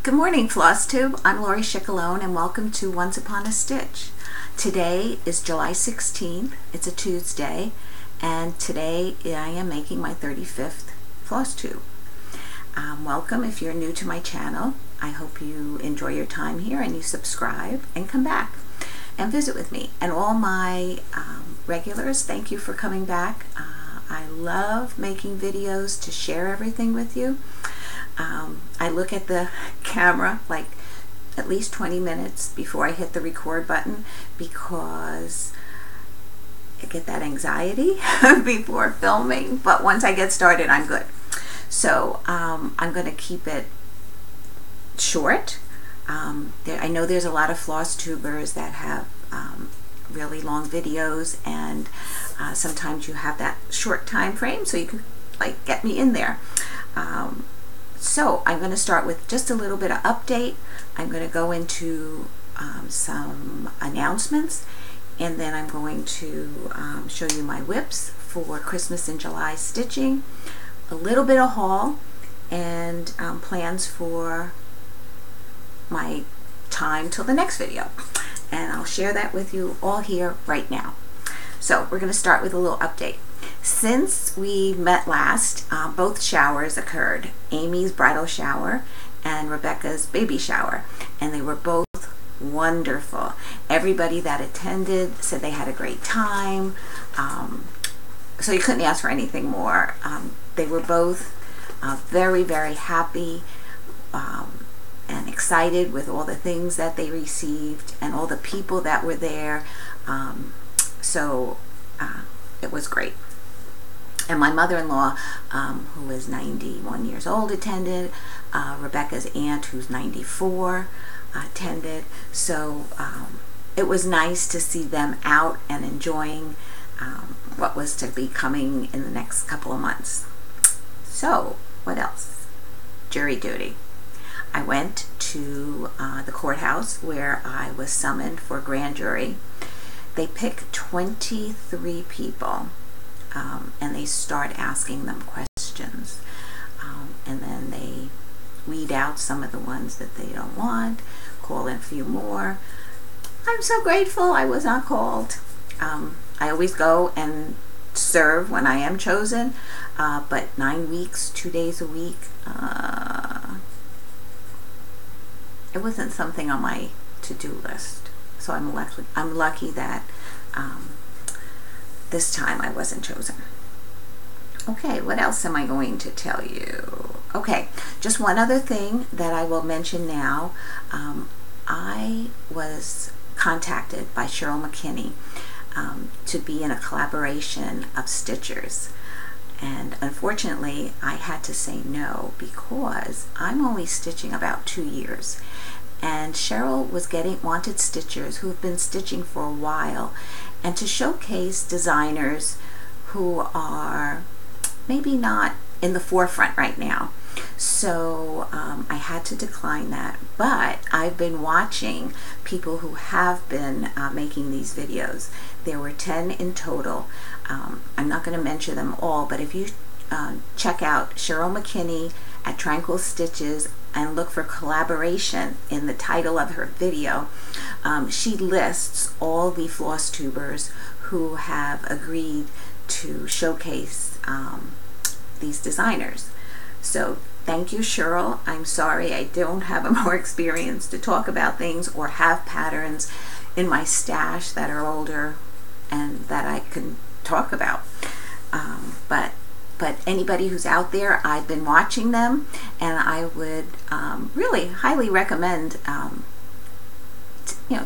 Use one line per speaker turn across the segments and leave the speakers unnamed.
Good morning, Flosstube. I'm Lori Schickalone and welcome to Once Upon a Stitch. Today is July 16th. It's a Tuesday, and today I am making my 35th Flosstube. Welcome if you're new to my channel. I hope you enjoy your time here and you subscribe and come back and visit with me. And all my regulars, thank you for coming back. I love making videos to share everything with you. I look at the camera like at least 20 minutes before I hit the record button because I get that anxiety before filming, but once I get started I'm good. So I'm going to keep it short. I know there's a lot of Flosstubers that have really long videos, and sometimes you have that short time frame, so you can like get me in there. So I'm going to start with just a little bit of update. I'm going to go into some announcements, and then I'm going to show you my whips for Christmas in July stitching, a little bit of haul, and plans for my time till the next video. And I'll share that with you all here right now. So we're going to start with a little update. Since we met last, both showers occurred, Amy's bridal shower and Rebecca's baby shower, and they were both wonderful. Everybody that attended said they had a great time, so you couldn't ask for anything more. They were both very, very happy and excited with all the things that they received and all the people that were there, so it was great. And my mother-in-law, who is 91 years old, attended. Rebecca's aunt, who's 94, attended. So it was nice to see them out and enjoying what was to be coming in the next couple of months. So what else? Jury duty. I went to the courthouse where I was summoned for grand jury. They pick 23 people. And they start asking them questions, and then they weed out some of the ones that they don't want, call in a few more. I'm so grateful I was not called. I always go and serve when I am chosen, but 9 weeks, 2 days a week, it wasn't something on my to-do list. So I'm lucky that this time I wasn't chosen. Okay, what else am I going to tell you? Okay, just one other thing that I will mention now. I was contacted by Shirl to be in a collaboration of stitchers, and unfortunately I had to say no because I'm only stitching about 2 years, and Shirl was wanted stitchers who have been stitching for a while, and to showcase designers who are maybe not in the forefront right now. So I had to decline that, but I've been watching people who have been making these videos. There were 10 in total. I'm not going to mention them all, but if you check out Shirl at Tranquil Stitches and look for collaboration in the title of her video, she lists all the Flosstubers who have agreed to showcase these designers. So thank you, Shirl. I'm sorry I don't have more experience to talk about things or have patterns in my stash that are older and that I can talk about. But anybody who's out there, I've been watching them, and I would really highly recommend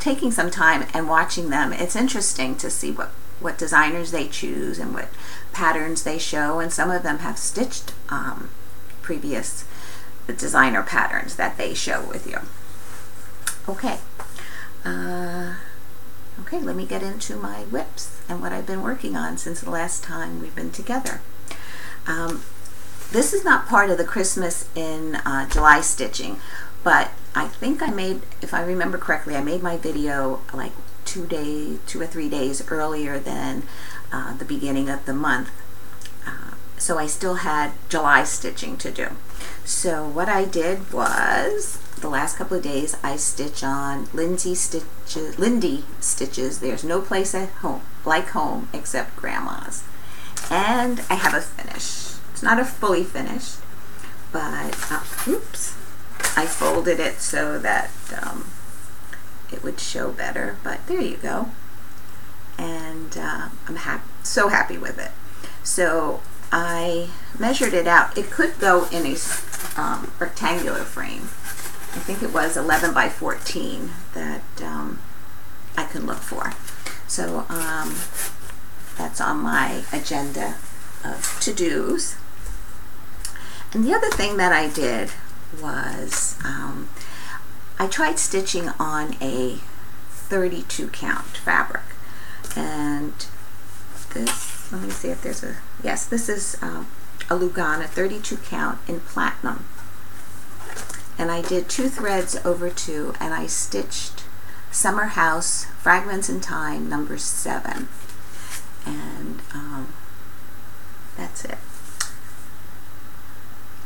taking some time and watching them. It's interesting to see what designers they choose and what patterns they show, and some of them have stitched previous designer patterns that they show with you. Okay. Okay, let me get into my whips and what I've been working on since the last time we've been together. This is not part of the Christmas in July stitching, but I think I made, if I remember correctly, I made my video like 2 or 3 days earlier than the beginning of the month. So I still had July stitching to do. So what I did was, the last couple of days, I stitch on Lindy stitches. There's no place at home like home except Grandma's. And I have a finish. It's not a fully finished, but oops, I folded it so that it would show better, but there you go. And I'm so happy with it. So I measured it out. It could go in a rectangular frame. I think it was 11 by 14 that I can look for. So that's on my agenda of to-dos. And the other thing that I did was I tried stitching on a 32 count fabric. And this, let me see if there's a, yes, this is a Lugana 32 count in platinum. And I did 2 threads over 2, and I stitched Summer House Fragments in Time number 7. And that's it.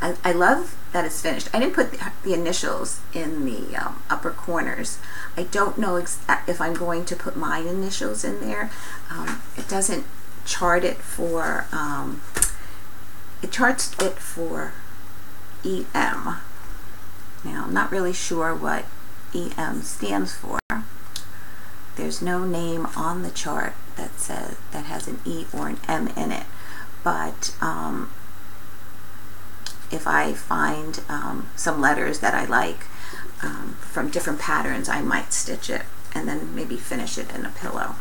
I love that it's finished. I didn't put the initials in the upper corners. I don't know if I'm going to put my initials in there. It doesn't chart it for, it charts it for EM. Now, I'm not really sure what EM stands for. There's no name on the chart that says, that has an E or an M in it. But if I find some letters that I like from different patterns, I might stitch it and then maybe finish it in a pillow.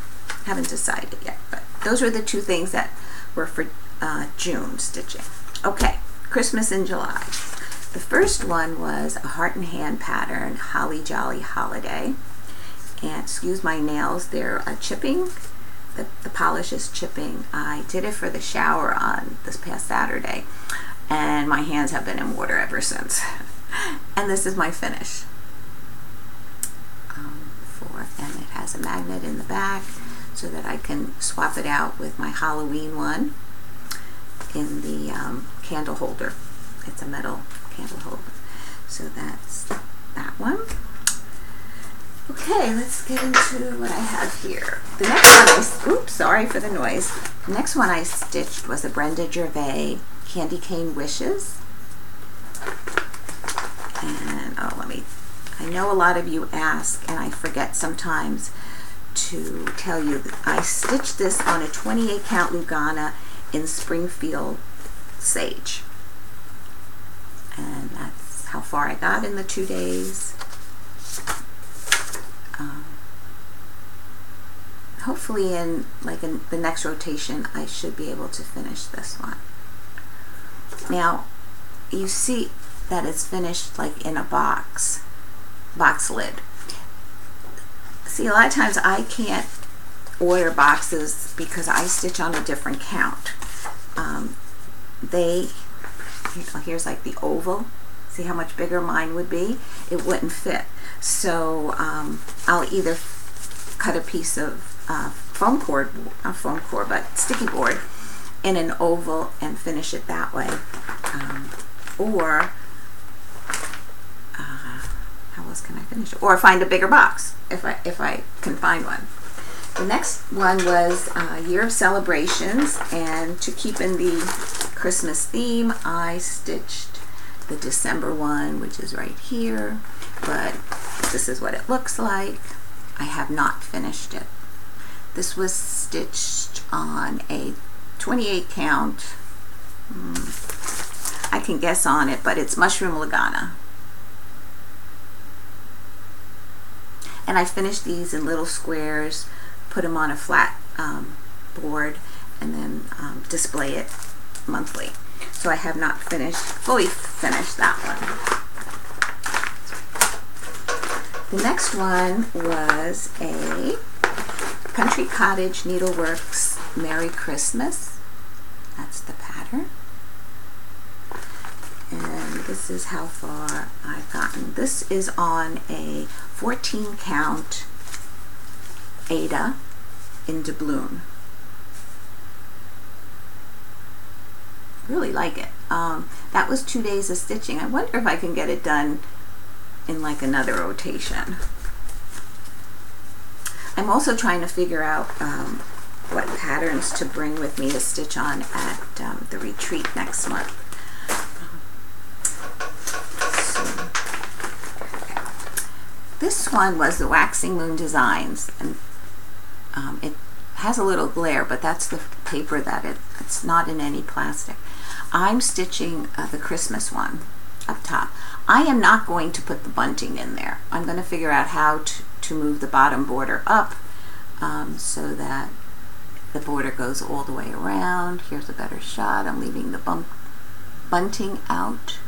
Haven't decided yet, but those were the 2 things that were for June stitching. Okay, Christmas in July. The first one was a heart and hand pattern, Holly Jolly Holiday. And excuse my nails, they're chipping. The polish is chipping. I did it for the shower on this past Saturday, and my hands have been in water ever since. And this is my finish. And it has a magnet in the back so that I can swap it out with my Halloween one in the candle holder. It's a metal candle holder. So that's that one. Okay, let's get into what I have here. The next one, oops, sorry for the noise. The next one I stitched was a Brenda Gervais Candy Cane Wishes. And I know a lot of you ask, and I forget sometimes to tell you that I stitched this on a 28 count Lugana in Springfield Sage. And that's how far I got in the 2 days. Hopefully in the next rotation I should be able to finish this one. Now you see that it's finished like in a box lid. See, a lot of times I can't order boxes because I stitch on a different count. Here's like the oval. See how much bigger mine would be? It wouldn't fit. So I'll either cut a piece of foam cord, not foam cord, but sticky board in an oval and finish it that way. Or how else can I finish it? Or find a bigger box if I can find one. The next one was Year of Celebrations, and to keep in the Christmas theme, I stitched the December one, which is right here, but this is what it looks like. I have not finished it. This was stitched on a 28 count. I can guess on it, but it's Mushroom Lugana. And I finished these in little squares, put them on a flat board, and then display it monthly. So I have not fully finished that one. The next one was a Country Cottage Needleworks Merry Christmas. That's the pattern. And this is how far I've gotten. This is on a 14 count Ada in doubloon. really like it. That was 2 days of stitching. I wonder if I can get it done in like another rotation. I'm also trying to figure out what patterns to bring with me to stitch on at the retreat next month. This one was the Waxing Moon Designs, and it has a little glare, but that's the paper that it's not in any plastic. I'm stitching the Christmas one up top. I am not going to put the bunting in there. I'm going to figure out how to move the bottom border up so that the border goes all the way around. Here's a better shot. I'm leaving the bunting out.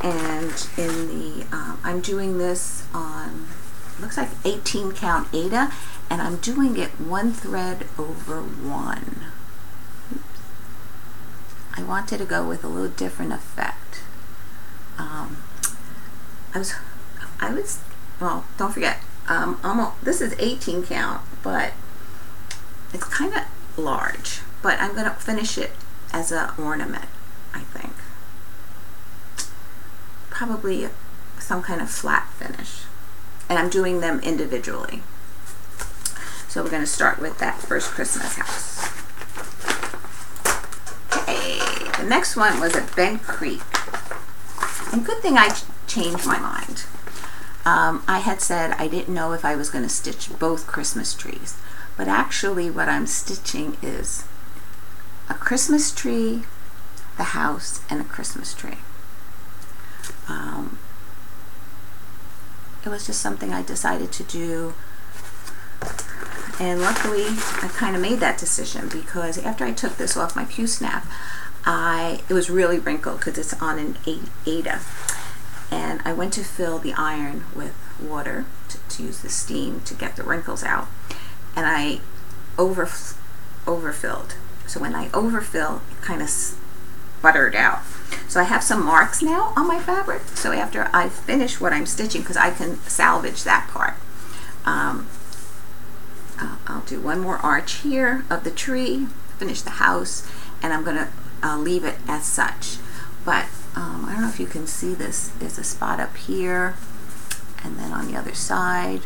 And in the, I'm doing this on, looks like 18 count Aida, and I'm doing it 1 thread over 1. Oops. I wanted to go with a little different effect. Well, don't forget, this is 18 count, but it's kind of large, but I'm going to finish it as an ornament, I think. Probably some kind of flat finish, and I'm doing them individually. So we're going to start with that first Christmas house. Okay, the next one was at Bent Creek, and good thing I changed my mind. I had said I didn't know if I was going to stitch both Christmas trees, but actually what I'm stitching is a Christmas tree, the house, and a Christmas tree. It was just something I decided to do, and luckily I kind of made that decision, because after I took this off my pew snap, it was really wrinkled because it's on an Aida, and I went to fill the iron with water to use the steam to get the wrinkles out, and I overfilled. So when I overfill, it kind of buttered out. So I have some marks now on my fabric. So after I finish what I'm stitching, because I can salvage that part, I'll do one more arch here of the tree, finish the house, and I'm going to leave it as such. But I don't know if you can see this. There's a spot up here, and then on the other side,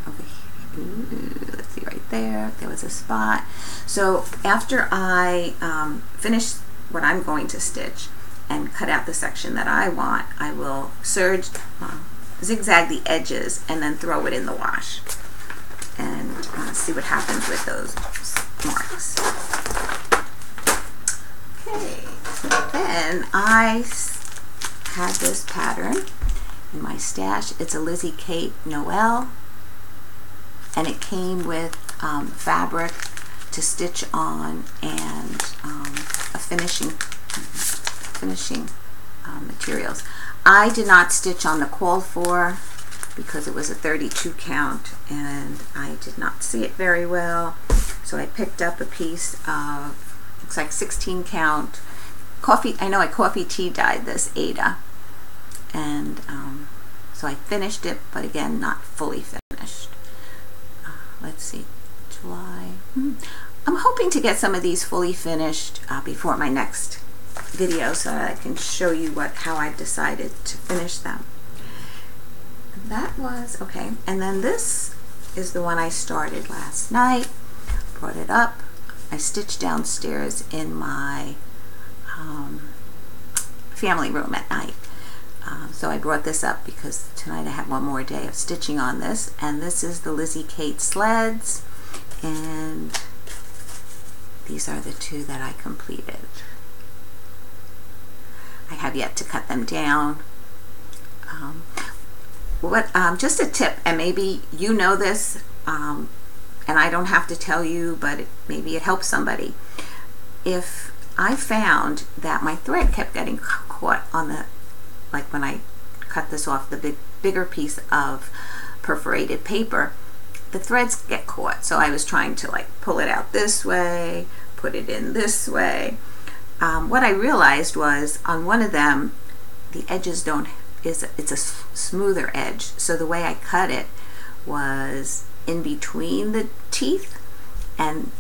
over here, ooh, let's see right there, there was a spot. So after I finish what I'm going to stitch and cut out the section that I want, I will zigzag the edges and then throw it in the wash and see what happens with those marks. Okay, so then I had this pattern in my stash. It's a Lizzie Kate Noel, and it came with fabric to stitch on and a finishing materials. I did not stitch on the call for because it was a 32 count and I did not see it very well, so I picked up a piece of, looks like 16 count coffee. I know I coffee tea dyed this Aida, and so I finished it, but again not fully finished. Let's see, July. I'm hoping to get some of these fully finished before my next video, so that I can show you how I decided to finish them. And that was okay. And then this is the one I started last night. Brought it up. I stitched downstairs in my family room at night. So I brought this up because tonight I have one more day of stitching on this. And this is the Lizzie Kate sleds, and these are the two that I completed. I have yet to cut them down. Just a tip, and maybe you know this, and I don't have to tell you, but maybe it helps somebody. If I found that my thread kept getting caught on the, like when I cut this off the bigger piece of perforated paper, the threads get caught. So I was trying to like pull it out this way, put it in this way. What I realized was on one of them, the edges it's a smoother edge. So the way I cut it was in between the teeth, and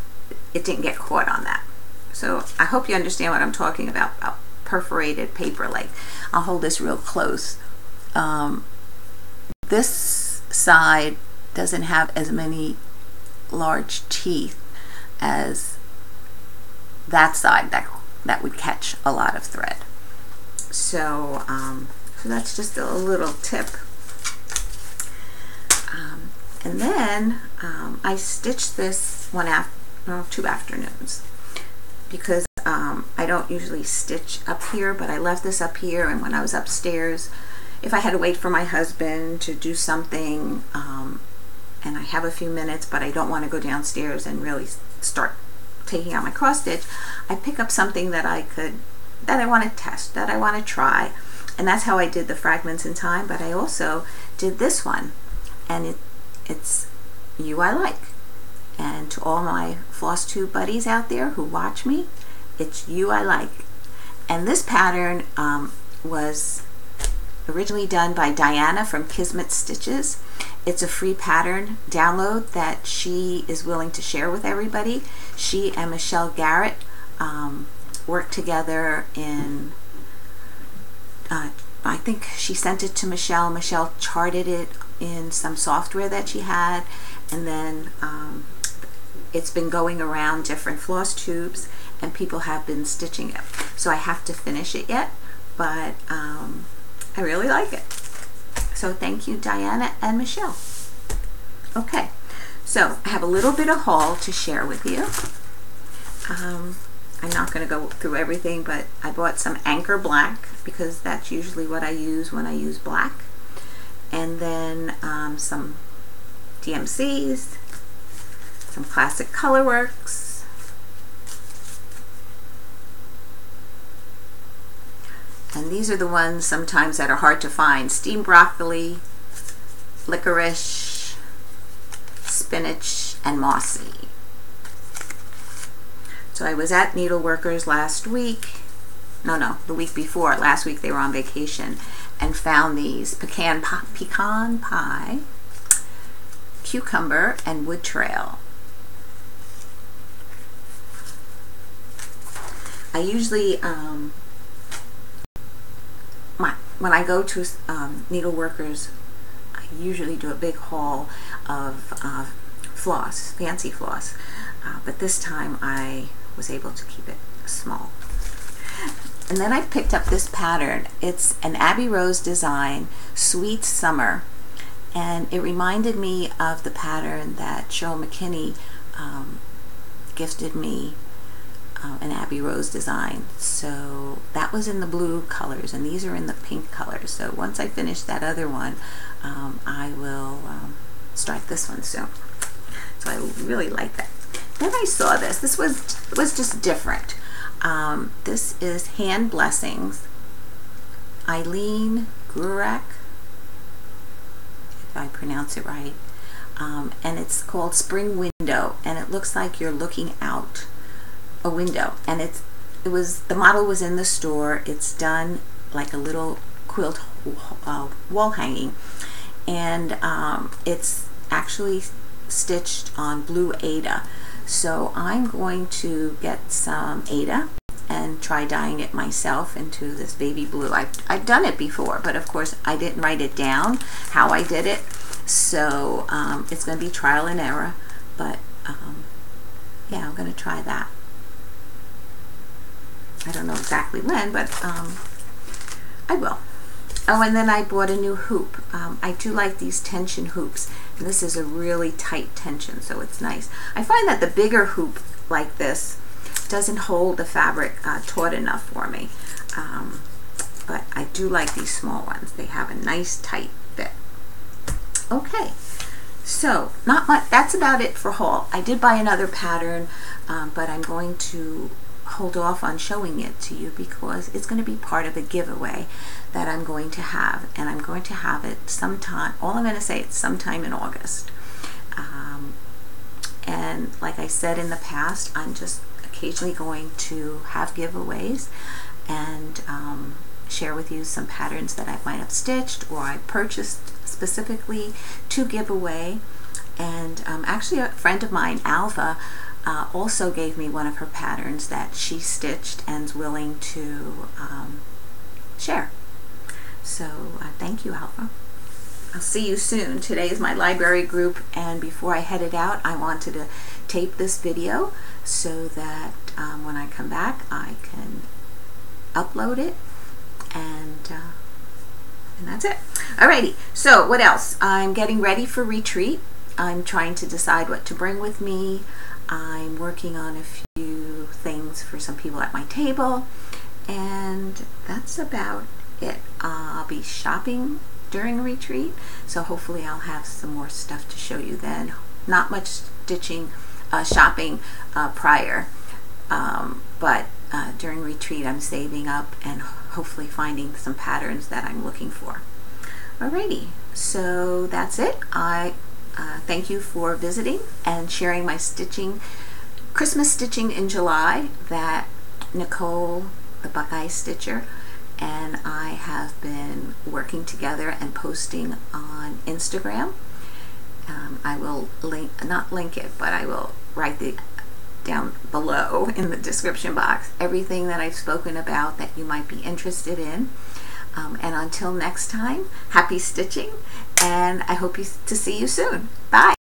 it didn't get caught on that. So I hope you understand what I'm talking about perforated paper. Like, I'll hold this real close. This side doesn't have as many large teeth as that side that would catch a lot of thread. So, so that's just a little tip. And then I stitched this two afternoons, because I don't usually stitch up here, but I left this up here, and when I was upstairs, if I had to wait for my husband to do something, and I have a few minutes, but I don't want to go downstairs and really start taking out my cross stitch, I pick up something that I want to test, that I want to try. And that's how I did the Fragments in Time, but I also did this one, and it's You I Like. And to all my Flosstube buddies out there who watch me, it's You I Like. And this pattern was originally done by Diana from Kismet Stitches. It's a free pattern download that she is willing to share with everybody. She and Michelle Garrett worked together in, I think she sent it to Michelle. Michelle charted it in some software that she had, and then it's been going around different floss tubes, and people have been stitching it. So I have to finish it yet, but I really like it. So thank you, Diana and Michelle. Okay, so I have a little bit of haul to share with you. I'm not going to go through everything, but I bought some Anchor Black, because that's usually what I use when I use black. And then some DMCs, some classic Colorworks, and these are the ones sometimes that are hard to find: steamed broccoli, licorice, spinach, and mossy. So I was at Needleworkers last week, the week before. Last week they were on vacation, and found these pecan pie, cucumber, and wood trail. I usually, when I go to Needleworkers, I usually do a big haul of floss, fancy floss, but this time I was able to keep it small. And then I picked up this pattern. It's an Abbey Rose design, Sweet Summer, and it reminded me of the pattern that Shirl McKinney gifted me, an Abbey Rose design. So that was in the blue colors, and these are in the pink colors. So once I finish that other one, I will start this one soon. So I really like that. Then I saw this. This was just different. This is Hand Blessings, Eileen Gurak, if I pronounce it right, and it's called Spring Window, and it looks like you're looking out a window, and the model was in the store. It's done like a little quilt wall hanging, and it's actually stitched on blue Aida. So I'm going to get some Aida and try dyeing it myself into this baby blue. I've done it before, but of course I didn't write it down how I did it, so it's going to be trial and error, but yeah, I'm going to try that. I don't know exactly when, but I will. Oh, and then I bought a new hoop. I do like these tension hoops, and this is a really tight tension, so it's nice. I find that the bigger hoop like this doesn't hold the fabric taut enough for me, but I do like these small ones. They have a nice tight fit. Okay, so not much. That's about it for haul. I did buy another pattern, but I'm going to hold off on showing it to you because it's going to be part of a giveaway that I'm going to have, and I'm going to have it sometime. All I'm going to say, it's sometime in August. And like I said in the past, I'm just occasionally going to have giveaways and share with you some patterns that I might have stitched or I purchased specifically to give away. And actually a friend of mine, Alva, also gave me one of her patterns that she stitched and is willing to share. So thank you, Alpha. I'll see you soon. Today is my library group, and before I headed out, I wanted to tape this video so that when I come back, I can upload it, and that's it. Alrighty, so what else? I'm getting ready for retreat. I'm trying to decide what to bring with me. I'm working on a few things for some people at my table, and that's about it. I'll be shopping during retreat, so hopefully I'll have some more stuff to show you then. Not much shopping prior, but during retreat I'm saving up and hopefully finding some patterns that I'm looking for. Alrighty, so that's it. I thank you for visiting and sharing my stitching, Christmas stitching in July that Nicole, the Buckeye stitcher, and I have been working together and posting on Instagram. I will not link it, but I will write it down below in the description box, everything that I've spoken about that you might be interested in. And until next time, happy stitching, and I hope to see you soon. Bye.